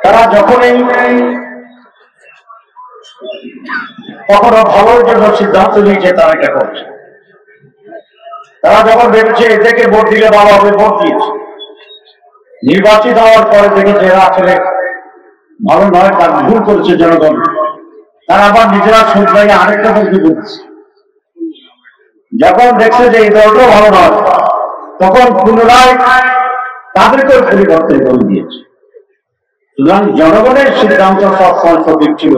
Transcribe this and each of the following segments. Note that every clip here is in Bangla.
তারা যখনই কখনো ভালোর জন্য সিদ্ধান্ত নিয়েছে তারা এটা করছে। তারা যখন ভেবেছে এদেরকে ভোট দিলে ভালো হবে, ভোট দিয়েছে। নির্বাচিত হওয়ার পরে দেখেছে এরা আসলে ভালো নয়, তার ভুল করেছে জনগণ। তারা আবার নিজেরা শুধরাইয়া আরেকটা দলকে বলছে। যখন দেখছে যে এই দলটা ভালো নয়, তখন পুনরায় তাদেরকেও পরিবর্তন করে দিয়েছে। সুতরাং জনগণের সিদ্ধান্ত সবসময় সঠিক ছিল,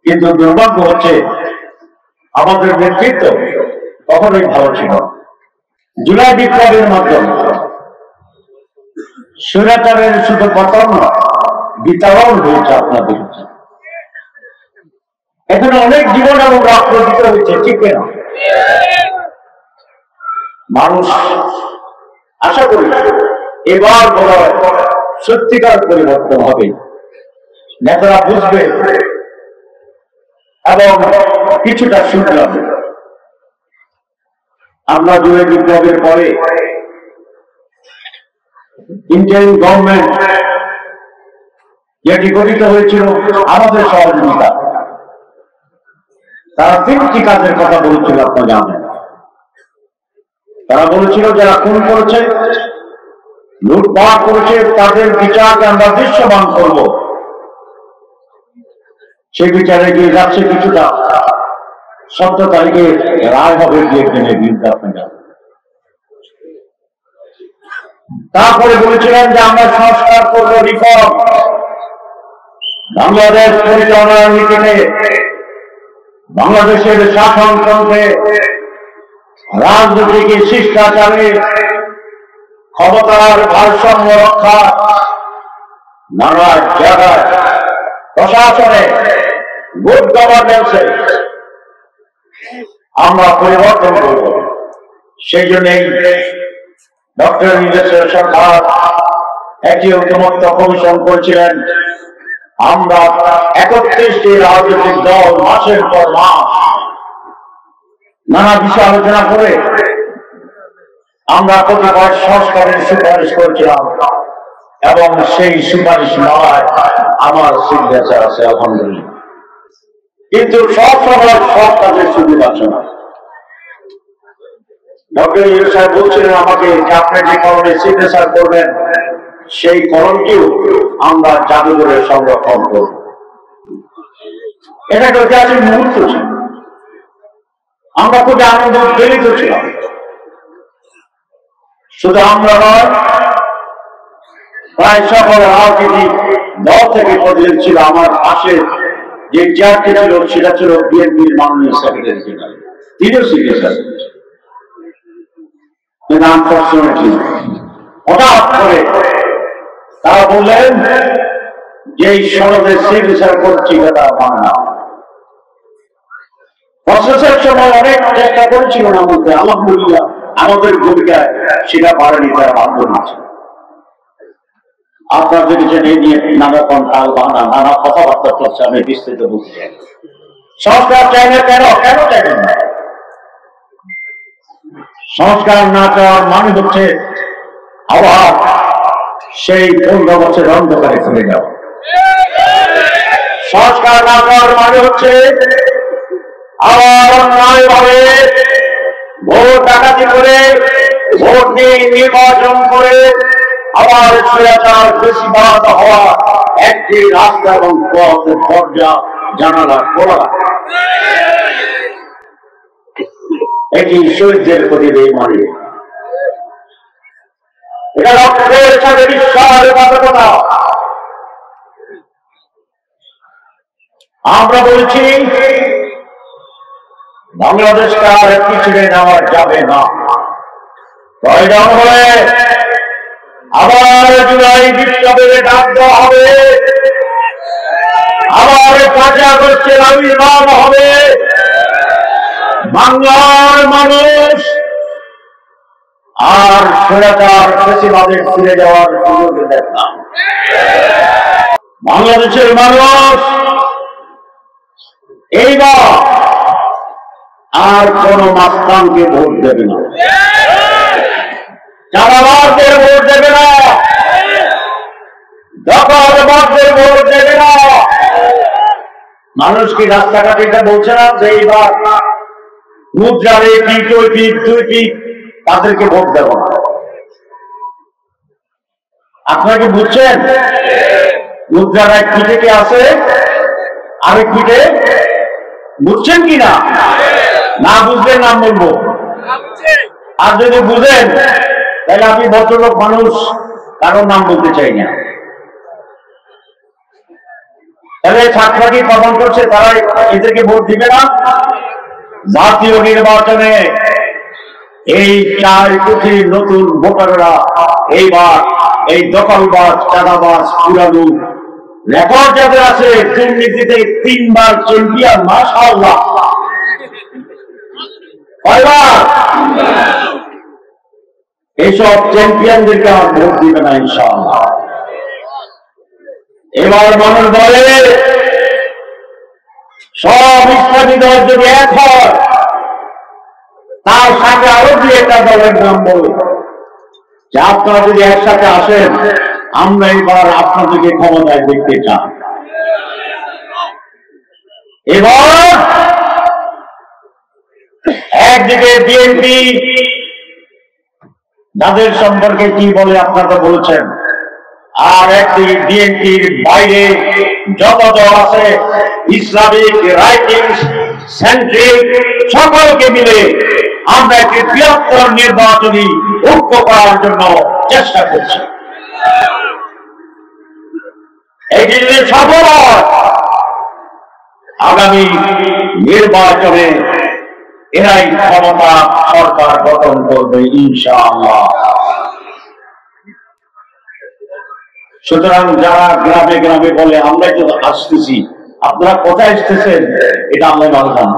কিন্তু দুর্ভাগ্য হচ্ছে আমাদের নেতৃত্ব কখনোই ভালো ছিল। জুলাই বিপ্লবের মাধ্যমে স্বৈরাচারের শুধু পতন নয়, বিতরণ হয়েছে আপনাদের। এখানে অনেক জীবন এবং রক্ত দিতে হয়েছে, ঠিক না? মানুষ আশা করি এবার বড় সত্যিকার পরিবর্তন হবে, নেতারা বুঝবে এবং কিছুটা শুনলাম। আমরা জুলাই বিপ্লবের পরে ইন্ডিয়ান গভর্নমেন্ট যেটি গঠিত হয়েছিল আমাদের সহযোগিতা, তারা তিনটি কাজের কথা বলেছিল, আপনারা জানেন। তারা বলেছিল যারা খুন করেছে, লুটপাট করেছে, তাদের বিচারকে আমরা দৃশ্যমান করব। সেই বিচারে গিয়ে যাচ্ছে কিছুটা, 17 তারিখে রায় হবে গিয়ে দিনের বিরুদ্ধে, আপনারা। তারপরে বলেছিলেন যে আমরা সংস্কার করব, রিফর্ম। বাংলাদেশ পরিচালনার নীতিতে, বাংলাদেশের শাসনতন্ত্রে, রাজনৈতিক শিষ্টাচারে, ক্ষমতার ভারসাম্য রক্ষা, নানা জায়গায় প্রশাসনে, গুড গভর্নেন্সে আমরা পরিবর্তন করব। সেই জন্যই ডক্টর ইউনূসের সরকার একটি ঐকমত্য কমিশন করেছিলেন। আমরা 31টি রাজনৈতিক দল মাসের পর মাস নানা বিষয় আলোচনা করে আমরা কতিপয় সংস্কারের সুপারিশ করেছিলাম, এবং সেই সুপারিশ নয় আমার সিগনেচার আছে, আলহামদুলিল্লাহ। কিন্তু সব সময় সব কাজের সুযোগ আছে না। ডক্টর ইউনূস সাহেব বলছিলেন আমাকে যে আপনি যে কলমে সিগনেচার করবেন, সেই কলমটিও আমরা জাদুঘরে সংরক্ষণ করব। এটা একটা ঐতিহাসিক মুহূর্ত ছিল। আমরা খুব আনন্দ প্রেরিত ছিলাম। শুধু আমরা নয়, প্রায় সকল রাজনীতিক দল থেকে প্রতিনিধি ছিল। আমার পাশে যে চেয়ারটি ছিল সেটা ছিল বিএনপির মাননীয় সেক্রেটারি জেনারেল, তিনিও সিগনেচার করেছেন। কিন্তু আনফরচুনেটলি হঠাৎ করে তারা বললেন যে এই সনদের সিগনেচার করছি, এটা মানে না। প্রসেসের সময় অনেক চেষ্টা করেছিল না বলতে, আলহামদুলিল্লাহ আমাদের ভূমিকায় সেটা পারেনি, তারা বাধ্য হয়েছে। আপনারা দেখেছেন এই নিয়ে নানারকম তাল বাহানা, নানা কথাবার্তা চলছে, আমি বিস্তৃত বলতে চাই। সংস্কার চাই না কেন? কেন চাইবেন না? সংস্কার না চাওয়ার মানে হচ্ছে আবার সেই 15 বছর অন্ধকারে ফিরে যাওয়া। সংস্কার না চাওয়ার মানে হচ্ছে আবার অন্যায়ভাবে ভোট ডাকাতি করে, ভোট নিয়ে নির্বাচন করে আবার স্বৈরাচার বেশিবাদ হওয়া একটি রাস্তা এবং পথের দরজা জানালা খোলা। এটি শহীদদের প্রতি বেঈমানি। এটা রক্তের সাথে বিশ্বাসঘাতকতা। আমরা বলছি বাংলাদেশকে আর পিছিয়ে নেওয়া যাবে না। প্রয়োজন হলে আবার জুলাই বিপ্লবের ডাক দেওয়া হবে, আবার 5 আগস্টের আবির্ভাব হবে। বাংলার মানুষ আর স্বৈরাচার ফ্যাসিবাদে ফিরে যাওয়ার সুযোগ দেন না। বাংলাদেশের মানুষ এইবার আর কোন মাস্তানকে ভোট দেবে না, চাঁদাবাজদের ভোট দেবে না, দখলবাজদের ভোট দেবে না। মানুষ কি রাস্তাঘাটে এটা বলছে না যে এইবার মুদ্রার এই পিঠ ওই পিঠ দুই পিঠ তাদেরকে ভোট দেব না? আপনাকে বুঝছেন? মুদ্রার এক পিঠে কে আছে, আরেক পিঠে বুঝছেন কিনা? না বুঝলে নাম বলবো, আর যদি বুঝেন তাহলে আমি ভদ্রলোক মানুষ, কারোর নাম বলতে চাই না। তাহলে ছাত্রী কখন করছে, তারা এদেরকে ভোট দিবে না। জাতীয় নির্বাচনে এই 4 কোটি নতুন ভোটাররা এইবার এই দখলবাজ, চাঁদাবাজ, পুরানো রেকর্ড যাদের আছে, দুর্নীতিতে 3 বার চ্যাম্পিয়ন, মাশাআল্লাহ, কয়বার? এইসব চ্যাম্পিয়নদেরকে আর ভোট দিবে না ইনশাআল্লাহ। এবার মানুষ বলে সব ইসলামী দল যদি এক হয়, তার সাথে আরো 2-1টা দলের নাম বলে যে আপনারা যদি একসাথে আসেন, আমরা এবার আপনাদেরকে ক্ষমতায় দেখতে চান। এবার একদিকে বিএনপি যাদের সম্পর্কে কি বলে আপনারা বলছেন, আর একদিকে বিএনপির বাইরে যত দল আছে, ইসলামিক, রাইটিং, সেন্ট্রিক, সকলকে মিলে আমরা একটি বৃহত্তর নির্বাচনী ঐক্য করার জন্য চেষ্টা করছি। এই যদি সফল হয়, আগামী নির্বাচনে এরাই ক্ষমতা সরকার গঠন করবে ইনশাআল্লাহ। সুতরাং যারা গ্রামে গ্রামে বলে আমরাই তো আসতেছি, আপনারা কোথায় আসতেছেন এটা আমরা ভালো জানি।